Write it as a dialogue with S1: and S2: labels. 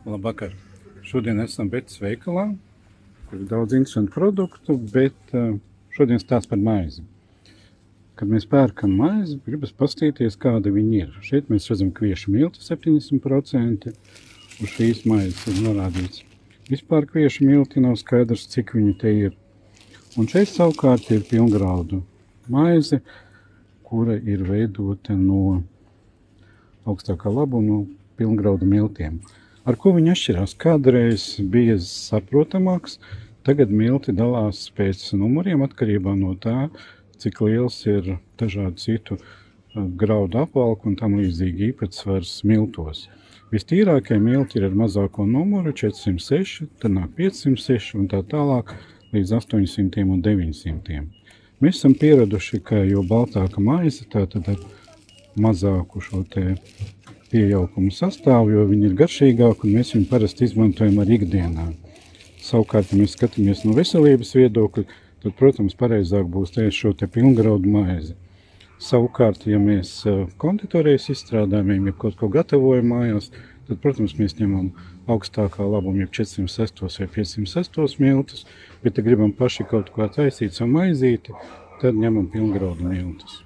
S1: Labvakar! Šodien esam Betas veikalā, kur ir daudz interesantu produktu, bet šodien stāsts par maizi. Kad mēs pērkam maizi, gribas pastīties, kāda viņi ir. Šeit mēs redzam kviešu milti 70%, uz šīs maizes ir norādīts. Vispār kviešu milti nav skaidrs, cik viņi te ir. Un šeit savukārt ir pilngraudu maize, kura ir veidota no augstākā labuma no pilngraudu miltiem. Ar ko viņi atšķirās? Kādreiz bija saprotamāks, tagad milti dalās pēc numuriem atkarībā no tā, cik liels ir dažādu citu graudu apvalku un tam līdzīgi īpatsvars miltos. Vistīrākie milti ir ar mazāko numuru 406, tad nāk 506 un tā tālāk līdz 800 un 900. Mēs esam pieraduši, ka jo baltāka maize, tātad ar mazāku šo te piejaukumu sastāvu, jo viņi ir garšīgāki un mēs viņu parasti izmantojam arī ikdienā. Savukārt, ja mēs skatāmies no veselības viedokļa, tad, protams, pareizāk būs ēst šo te pilngraudu maizi. Savukārt, ja mēs konditorijas izstrādājumiem, ja kaut ko gatavojam mājās, tad, protams, mēs ņemam augstākā labuma, ja 406 vai 506 miltus, bet ja gribam paši kaut ko taisīt savu maizīti, tad ņemam pilngraudu miltus.